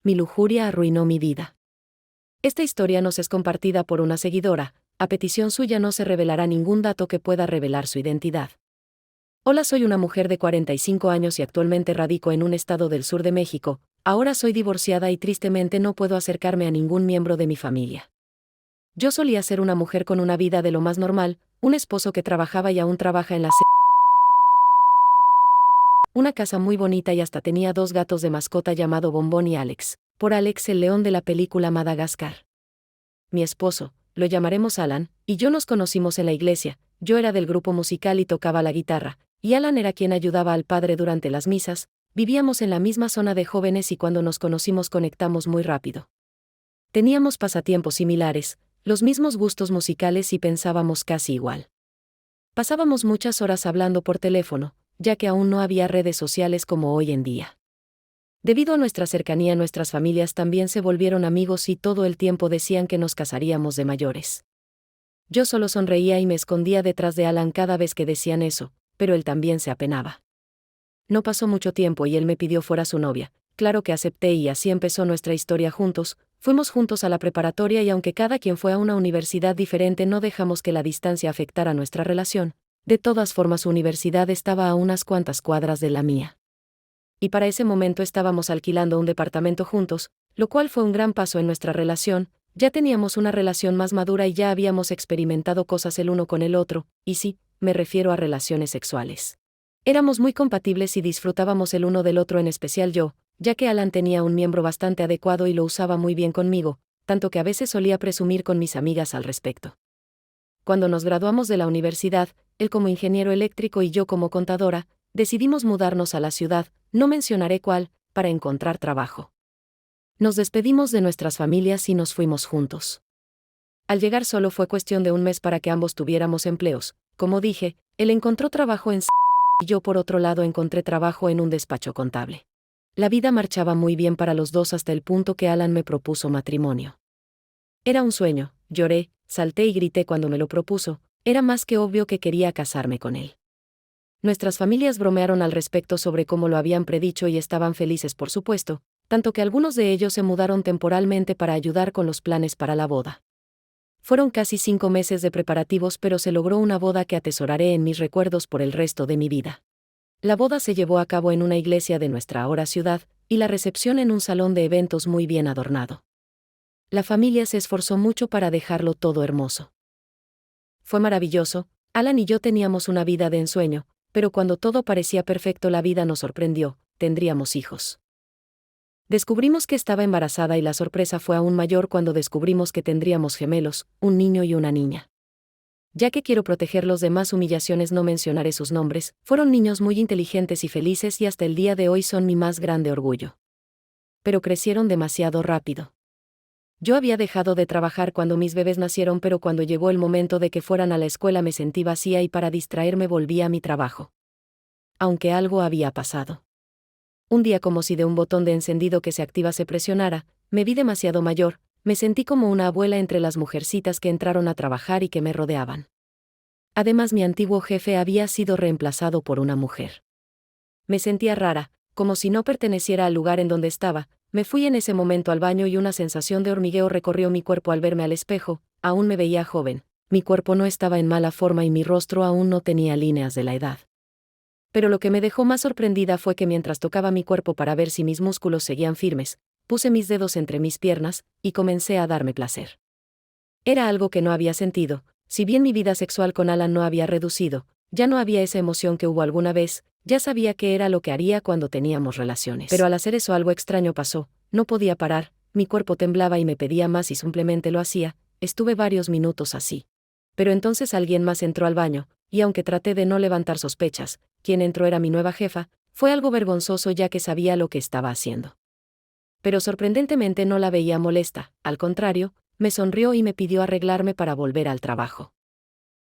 mi lujuria arruinó mi vida. Esta historia nos es compartida por una seguidora. A petición suya no se revelará ningún dato que pueda revelar su identidad. Hola, soy una mujer de 45 años y actualmente radico en un estado del sur de México. Ahora soy divorciada y tristemente no puedo acercarme a ningún miembro de mi familia. Yo solía ser una mujer con una vida de lo más normal, un esposo que trabajaba y aún trabaja en una casa muy bonita y hasta tenía 2 gatos de mascota llamado Bombón y Alex, por Alex el león de la película Madagascar. Mi esposo, lo llamaremos Alan, y yo nos conocimos en la iglesia. Yo era del grupo musical y tocaba la guitarra, y Alan era quien ayudaba al padre durante las misas. Vivíamos en la misma zona de jóvenes y cuando nos conocimos conectamos muy rápido. Teníamos pasatiempos similares, los mismos gustos musicales y pensábamos casi igual. Pasábamos muchas horas hablando por teléfono, ya que aún no había redes sociales como hoy en día. Debido a nuestra cercanía, nuestras familias también se volvieron amigos y todo el tiempo decían que nos casaríamos de mayores. Yo solo sonreía y me escondía detrás de Alan cada vez que decían eso, pero él también se apenaba. No pasó mucho tiempo y él me pidió fuera su novia. Claro que acepté y así empezó nuestra historia juntos. Fuimos juntos a la preparatoria y aunque cada quien fue a una universidad diferente no dejamos que la distancia afectara nuestra relación. De todas formas su universidad estaba a unas cuantas cuadras de la mía. Y para ese momento estábamos alquilando un departamento juntos, lo cual fue un gran paso en nuestra relación. Ya teníamos una relación más madura y ya habíamos experimentado cosas el uno con el otro, y sí, me refiero a relaciones sexuales. Éramos muy compatibles y disfrutábamos el uno del otro, en especial yo, ya que Alan tenía un miembro bastante adecuado y lo usaba muy bien conmigo, tanto que a veces solía presumir con mis amigas al respecto. Cuando nos graduamos de la universidad, él como ingeniero eléctrico y yo como contadora, decidimos mudarnos a la ciudad, no mencionaré cuál, para encontrar trabajo. Nos despedimos de nuestras familias y nos fuimos juntos. Al llegar solo fue cuestión de un mes para que ambos tuviéramos empleos. Como dije, él encontró trabajo en y yo por otro lado encontré trabajo en un despacho contable. La vida marchaba muy bien para los dos hasta el punto que Alan me propuso matrimonio. Era un sueño, lloré, salté y grité cuando me lo propuso, era más que obvio que quería casarme con él. Nuestras familias bromearon al respecto sobre cómo lo habían predicho y estaban felices, por supuesto, tanto que algunos de ellos se mudaron temporalmente para ayudar con los planes para la boda. Fueron casi 5 meses de preparativos, pero se logró una boda que atesoraré en mis recuerdos por el resto de mi vida. La boda se llevó a cabo en una iglesia de nuestra ahora ciudad, y la recepción en un salón de eventos muy bien adornado. La familia se esforzó mucho para dejarlo todo hermoso. Fue maravilloso. Alan y yo teníamos una vida de ensueño, pero cuando todo parecía perfecto la vida nos sorprendió, tendríamos hijos. Descubrimos que estaba embarazada y la sorpresa fue aún mayor cuando descubrimos que tendríamos gemelos, un niño y una niña. Ya que quiero protegerlos de más humillaciones no mencionaré sus nombres, fueron niños muy inteligentes y felices y hasta el día de hoy son mi más grande orgullo. Pero crecieron demasiado rápido. Yo había dejado de trabajar cuando mis bebés nacieron, pero cuando llegó el momento de que fueran a la escuela me sentí vacía y para distraerme volví a mi trabajo. Aunque algo había pasado. Un día, como si de un botón de encendido que se activa se presionara, me vi demasiado mayor, me sentí como una abuela entre las mujercitas que entraron a trabajar y que me rodeaban. Además, mi antiguo jefe había sido reemplazado por una mujer. Me sentía rara, como si no perteneciera al lugar en donde estaba. Me fui en ese momento al baño y una sensación de hormigueo recorrió mi cuerpo al verme al espejo. Aún me veía joven, mi cuerpo no estaba en mala forma y mi rostro aún no tenía líneas de la edad. Pero lo que me dejó más sorprendida fue que mientras tocaba mi cuerpo para ver si mis músculos seguían firmes, puse mis dedos entre mis piernas, y comencé a darme placer. Era algo que no había sentido, si bien mi vida sexual con Alan no había reducido, ya no había esa emoción que hubo alguna vez, ya sabía qué era lo que haría cuando teníamos relaciones. Pero al hacer eso algo extraño pasó, no podía parar, mi cuerpo temblaba y me pedía más y simplemente lo hacía, estuve varios minutos así. Pero entonces alguien más entró al baño, y aunque traté de no levantar sospechas, quien entró era mi nueva jefa, fue algo vergonzoso ya que sabía lo que estaba haciendo. Pero sorprendentemente no la veía molesta, al contrario, me sonrió y me pidió arreglarme para volver al trabajo.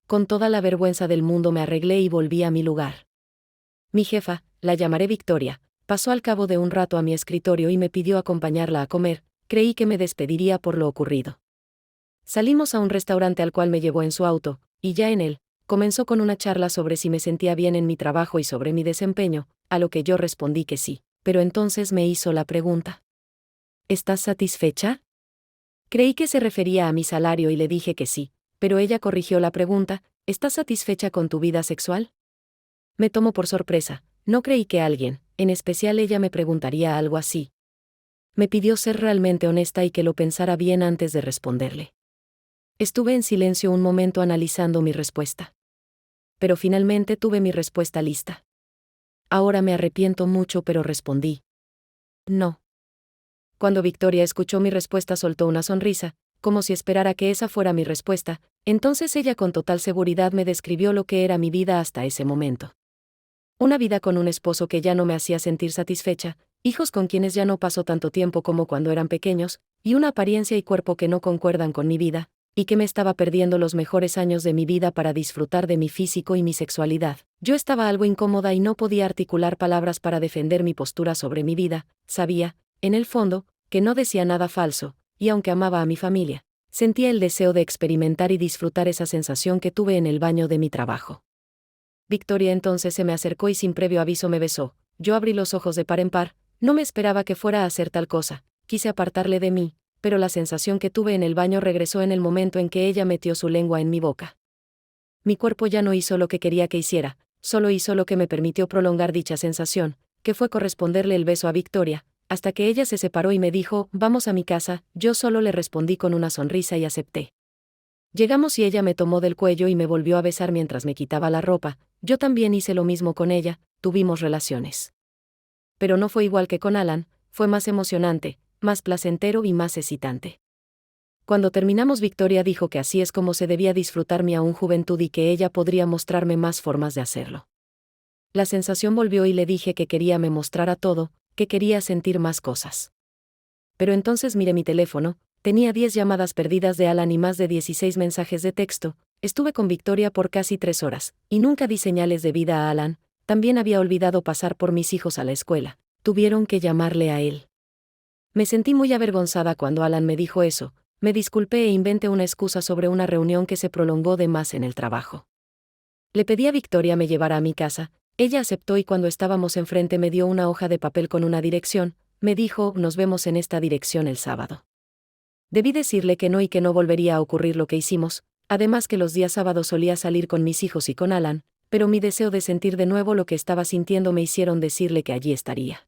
Con toda la vergüenza del mundo me arreglé y volví a mi lugar. Mi jefa, la llamaré Victoria, pasó al cabo de un rato a mi escritorio y me pidió acompañarla a comer, creí que me despediría por lo ocurrido. Salimos a un restaurante al cual me llevó en su auto, y ya en él, comenzó con una charla sobre si me sentía bien en mi trabajo y sobre mi desempeño, a lo que yo respondí que sí, pero entonces me hizo la pregunta. ¿Estás satisfecha? Creí que se refería a mi salario y le dije que sí, pero ella corrigió la pregunta, ¿estás satisfecha con tu vida sexual? Me tomó por sorpresa, no creí que alguien, en especial ella, me preguntaría algo así. Me pidió ser realmente honesta y que lo pensara bien antes de responderle. Estuve en silencio un momento analizando mi respuesta. Pero finalmente tuve mi respuesta lista. Ahora me arrepiento mucho, pero respondí. No. Cuando Victoria escuchó mi respuesta soltó una sonrisa, como si esperara que esa fuera mi respuesta, entonces ella con total seguridad me describió lo que era mi vida hasta ese momento. Una vida con un esposo que ya no me hacía sentir satisfecha, hijos con quienes ya no paso tanto tiempo como cuando eran pequeños, y una apariencia y cuerpo que no concuerdan con mi vida, y que me estaba perdiendo los mejores años de mi vida para disfrutar de mi físico y mi sexualidad. Yo estaba algo incómoda y no podía articular palabras para defender mi postura sobre mi vida. Sabía, en el fondo, que no decía nada falso, y aunque amaba a mi familia, sentía el deseo de experimentar y disfrutar esa sensación que tuve en el baño de mi trabajo. Victoria entonces se me acercó y sin previo aviso me besó. Yo abrí los ojos de par en par, no me esperaba que fuera a hacer tal cosa, quise apartarle de mí, pero la sensación que tuve en el baño regresó en el momento en que ella metió su lengua en mi boca. Mi cuerpo ya no hizo lo que quería que hiciera, solo hizo lo que me permitió prolongar dicha sensación, que fue corresponderle el beso a Victoria, hasta que ella se separó y me dijo, vamos a mi casa. Yo solo le respondí con una sonrisa y acepté. Llegamos y ella me tomó del cuello y me volvió a besar mientras me quitaba la ropa. Yo también hice lo mismo con ella, tuvimos relaciones. Pero no fue igual que con Alan, fue más emocionante, más placentero y más excitante. Cuando terminamos, Victoria dijo que así es como se debía disfrutar mi aún juventud y que ella podría mostrarme más formas de hacerlo. La sensación volvió y le dije que quería me mostrara todo, que quería sentir más cosas. Pero entonces miré mi teléfono, tenía 10 llamadas perdidas de Alan y más de 16 mensajes de texto. Estuve con Victoria por casi 3 horas, y nunca di señales de vida a Alan. También había olvidado pasar por mis hijos a la escuela. Tuvieron que llamarle a él. Me sentí muy avergonzada cuando Alan me dijo eso. Me disculpé e inventé una excusa sobre una reunión que se prolongó de más en el trabajo. Le pedí a Victoria me llevara a mi casa. Ella aceptó y cuando estábamos enfrente me dio una hoja de papel con una dirección. Me dijo, nos vemos en esta dirección el sábado. Debí decirle que no y que no volvería a ocurrir lo que hicimos, además que los días sábados solía salir con mis hijos y con Alan, pero mi deseo de sentir de nuevo lo que estaba sintiendo me hicieron decirle que allí estaría.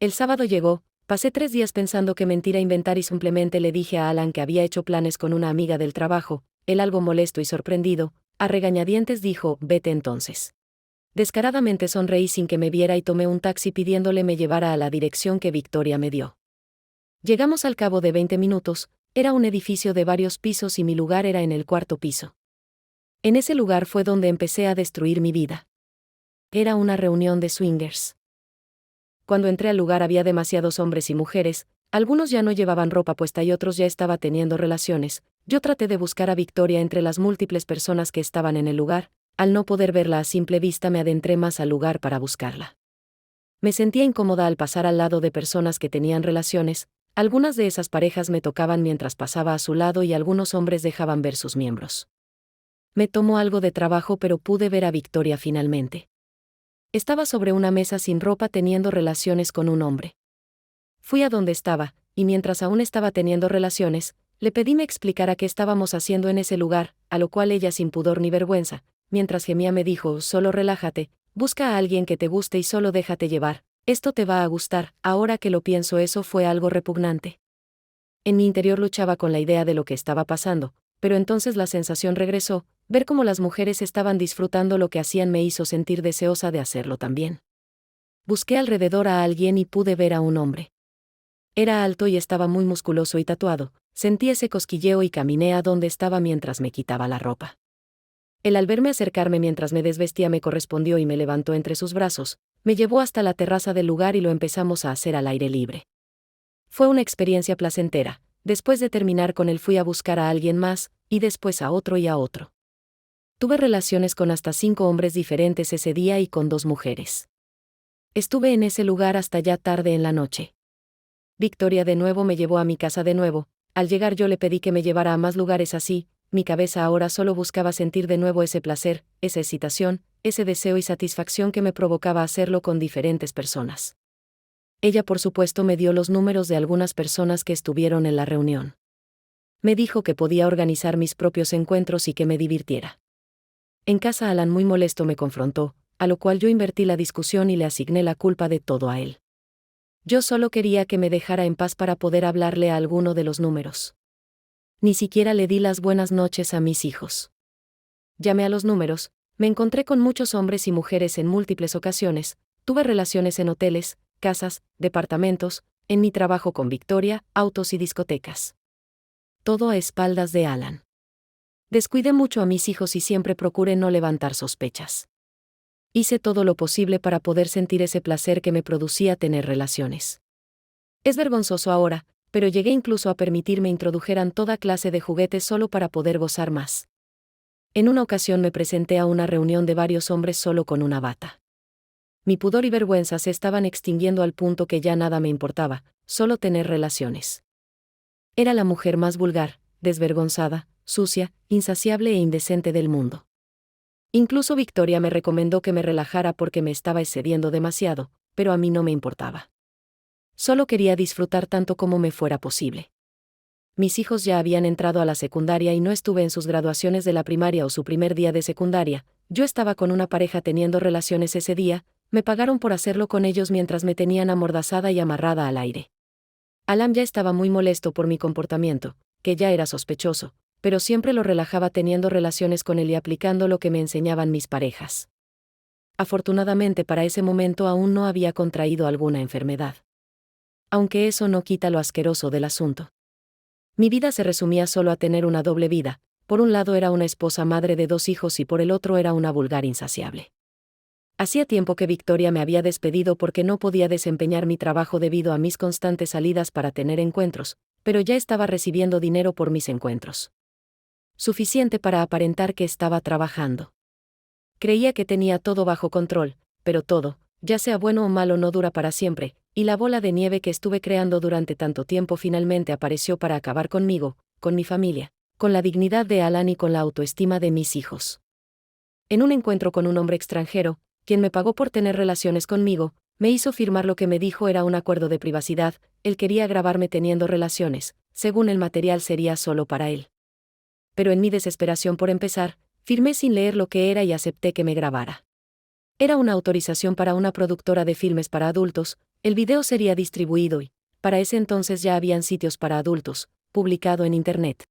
El sábado llegó, pasé 3 días pensando qué mentira inventar y simplemente le dije a Alan que había hecho planes con una amiga del trabajo. Él, algo molesto y sorprendido, a regañadientes dijo, vete entonces. Descaradamente sonreí sin que me viera y tomé un taxi pidiéndole me llevara a la dirección que Victoria me dio. Llegamos al cabo de 20 minutos, era un edificio de varios pisos y mi lugar era en el 4.º piso. En ese lugar fue donde empecé a destruir mi vida. Era una reunión de swingers. Cuando entré al lugar había demasiados hombres y mujeres, algunos ya no llevaban ropa puesta y otros ya estaban teniendo relaciones. Yo traté de buscar a Victoria entre las múltiples personas que estaban en el lugar. Al no poder verla a simple vista me adentré más al lugar para buscarla. Me sentía incómoda al pasar al lado de personas que tenían relaciones. Algunas de esas parejas me tocaban mientras pasaba a su lado y algunos hombres dejaban ver sus miembros. Me tomó algo de trabajo, pero pude ver a Victoria finalmente. Estaba sobre una mesa sin ropa teniendo relaciones con un hombre. Fui a donde estaba, y mientras aún estaba teniendo relaciones, le pedí me explicara qué estábamos haciendo en ese lugar, a lo cual ella sin pudor ni vergüenza, mientras gemía me dijo, solo relájate, busca a alguien que te guste y solo déjate llevar, esto te va a gustar. Ahora que lo pienso, eso fue algo repugnante. En mi interior luchaba con la idea de lo que estaba pasando, pero entonces la sensación regresó, ver cómo las mujeres estaban disfrutando lo que hacían me hizo sentir deseosa de hacerlo también. Busqué alrededor a alguien y pude ver a un hombre. Era alto y estaba muy musculoso y tatuado, sentí ese cosquilleo y caminé a donde estaba mientras me quitaba la ropa. Él, al verme acercarme mientras me desvestía, me correspondió y me levantó entre sus brazos, me llevó hasta la terraza del lugar y lo empezamos a hacer al aire libre. Fue una experiencia placentera. Después de terminar con él fui a buscar a alguien más, y después a otro y a otro. Tuve relaciones con hasta 5 hombres diferentes ese día y con 2 mujeres. Estuve en ese lugar hasta ya tarde en la noche. Victoria de nuevo me llevó a mi casa de nuevo. Al llegar yo le pedí que me llevara a más lugares así. Mi cabeza ahora solo buscaba sentir de nuevo ese placer, esa excitación, ese deseo y satisfacción que me provocaba hacerlo con diferentes personas. Ella por supuesto me dio los números de algunas personas que estuvieron en la reunión. Me dijo que podía organizar mis propios encuentros y que me divirtiera. En casa Alan muy molesto me confrontó, a lo cual yo invertí la discusión y le asigné la culpa de todo a él. Yo solo quería que me dejara en paz para poder hablarle a alguno de los números. Ni siquiera le di las buenas noches a mis hijos. Llamé a los números, me encontré con muchos hombres y mujeres en múltiples ocasiones, tuve relaciones en hoteles, casas, departamentos, en mi trabajo con Victoria, autos y discotecas. Todo a espaldas de Alan. Descuidé mucho a mis hijos y siempre procuré no levantar sospechas. Hice todo lo posible para poder sentir ese placer que me producía tener relaciones. Es vergonzoso ahora, pero llegué incluso a permitirme introdujeran toda clase de juguetes solo para poder gozar más. En una ocasión me presenté a una reunión de varios hombres solo con una bata. Mi pudor y vergüenza se estaban extinguiendo al punto que ya nada me importaba, solo tener relaciones. Era la mujer más vulgar, desvergonzada, sucia, insaciable e indecente del mundo. Incluso Victoria me recomendó que me relajara porque me estaba excediendo demasiado, pero a mí no me importaba. Solo quería disfrutar tanto como me fuera posible. Mis hijos ya habían entrado a la secundaria y no estuve en sus graduaciones de la primaria o su primer día de secundaria, yo estaba con una pareja teniendo relaciones ese día, me pagaron por hacerlo con ellos mientras me tenían amordazada y amarrada al aire. Alan ya estaba muy molesto por mi comportamiento, que ya era sospechoso, pero siempre lo relajaba teniendo relaciones con él y aplicando lo que me enseñaban mis parejas. Afortunadamente para ese momento aún no había contraído alguna enfermedad. Aunque eso no quita lo asqueroso del asunto. Mi vida se resumía solo a tener una doble vida, por un lado era una esposa madre de 2 hijos y por el otro era una vulgar insaciable. Hacía tiempo que Victoria me había despedido porque no podía desempeñar mi trabajo debido a mis constantes salidas para tener encuentros, pero ya estaba recibiendo dinero por mis encuentros. Suficiente para aparentar que estaba trabajando. Creía que tenía todo bajo control, pero todo, ya sea bueno o malo, no dura para siempre, y la bola de nieve que estuve creando durante tanto tiempo finalmente apareció para acabar conmigo, con mi familia, con la dignidad de Alan y con la autoestima de mis hijos. En un encuentro con un hombre extranjero, quien me pagó por tener relaciones conmigo, me hizo firmar lo que me dijo era un acuerdo de privacidad, él quería grabarme teniendo relaciones, según el material sería solo para él. Pero en mi desesperación por empezar, firmé sin leer lo que era y acepté que me grabara. Era una autorización para una productora de filmes para adultos, el video sería distribuido y, para ese entonces ya habían sitios para adultos, publicado en internet.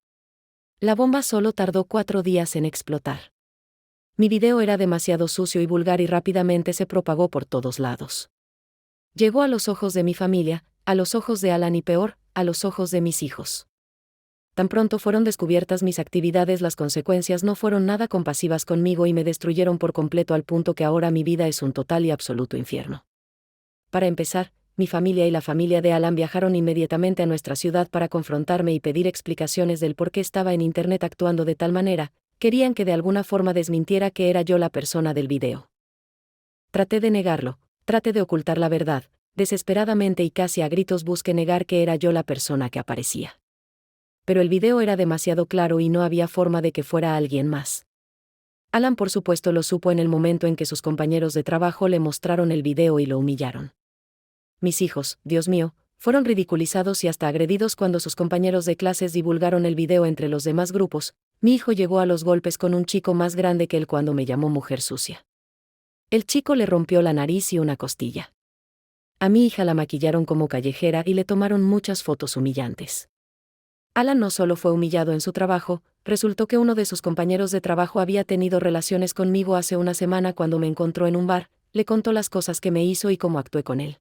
La bomba solo tardó 4 días en explotar. Mi video era demasiado sucio y vulgar y rápidamente se propagó por todos lados. Llegó a los ojos de mi familia, a los ojos de Alan y peor, a los ojos de mis hijos. Tan pronto fueron descubiertas mis actividades, las consecuencias no fueron nada compasivas conmigo y me destruyeron por completo al punto que ahora mi vida es un total y absoluto infierno. Para empezar, mi familia y la familia de Alan viajaron inmediatamente a nuestra ciudad para confrontarme y pedir explicaciones del por qué estaba en internet actuando de tal manera, querían que de alguna forma desmintiera que era yo la persona del video. Traté de negarlo, traté de ocultar la verdad, desesperadamente y casi a gritos busqué negar que era yo la persona que aparecía. Pero el video era demasiado claro y no había forma de que fuera alguien más. Alan por supuesto lo supo en el momento en que sus compañeros de trabajo le mostraron el video y lo humillaron. Mis hijos, Dios mío, fueron ridiculizados y hasta agredidos cuando sus compañeros de clases divulgaron el video entre los demás grupos. Mi hijo llegó a los golpes con un chico más grande que él cuando me llamó mujer sucia. El chico le rompió la nariz y una costilla. A mi hija la maquillaron como callejera y le tomaron muchas fotos humillantes. Alan no solo fue humillado en su trabajo, resultó que uno de sus compañeros de trabajo había tenido relaciones conmigo hace una semana cuando me encontró en un bar, le contó las cosas que me hizo y cómo actué con él.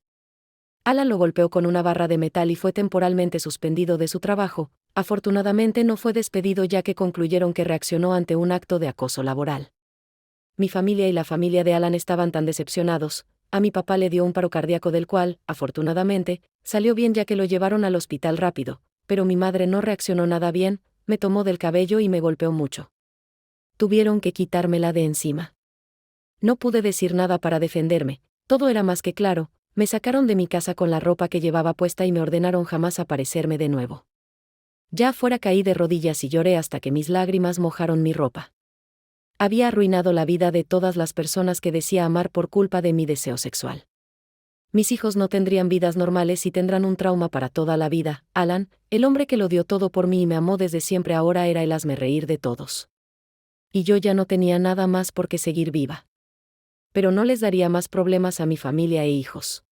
Alan lo golpeó con una barra de metal y fue temporalmente suspendido de su trabajo, afortunadamente no fue despedido ya que concluyeron que reaccionó ante un acto de acoso laboral. Mi familia y la familia de Alan estaban tan decepcionados, a mi papá le dio un paro cardíaco del cual, afortunadamente, salió bien ya que lo llevaron al hospital rápido. Pero mi madre no reaccionó nada bien, me tomó del cabello y me golpeó mucho. Tuvieron que quitármela de encima. No pude decir nada para defenderme, todo era más que claro, me sacaron de mi casa con la ropa que llevaba puesta y me ordenaron jamás aparecerme de nuevo. Ya afuera caí de rodillas y lloré hasta que mis lágrimas mojaron mi ropa. Había arruinado la vida de todas las personas que decía amar por culpa de mi deseo sexual. Mis hijos no tendrían vidas normales y tendrán un trauma para toda la vida. Alan, el hombre que lo dio todo por mí y me amó desde siempre, ahora era el hazmerreír de todos. Y yo ya no tenía nada más por qué seguir viva. Pero no les daría más problemas a mi familia e hijos.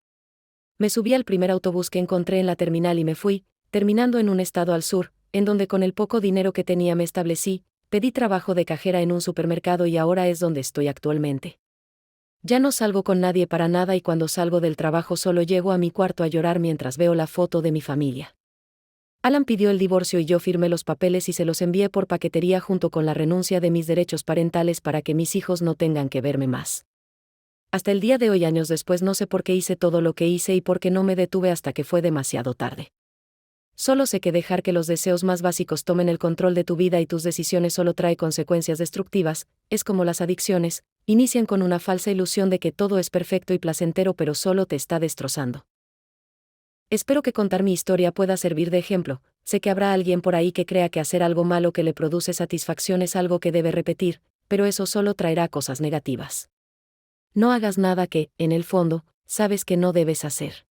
Me subí al primer autobús que encontré en la terminal y me fui, terminando en un estado al sur, en donde con el poco dinero que tenía me establecí, pedí trabajo de cajera en un supermercado y ahora es donde estoy actualmente. Ya no salgo con nadie para nada y cuando salgo del trabajo solo llego a mi cuarto a llorar mientras veo la foto de mi familia. Alan pidió el divorcio y yo firmé los papeles y se los envié por paquetería junto con la renuncia de mis derechos parentales para que mis hijos no tengan que verme más. Hasta el día de hoy, años después, no sé por qué hice todo lo que hice y por qué no me detuve hasta que fue demasiado tarde. Solo sé que dejar que los deseos más básicos tomen el control de tu vida y tus decisiones solo trae consecuencias destructivas, es como las adicciones, inician con una falsa ilusión de que todo es perfecto y placentero pero solo te está destrozando. Espero que contar mi historia pueda servir de ejemplo. Sé que habrá alguien por ahí que crea que hacer algo malo que le produce satisfacción es algo que debe repetir, pero eso solo traerá cosas negativas. No hagas nada que, en el fondo, sabes que no debes hacer.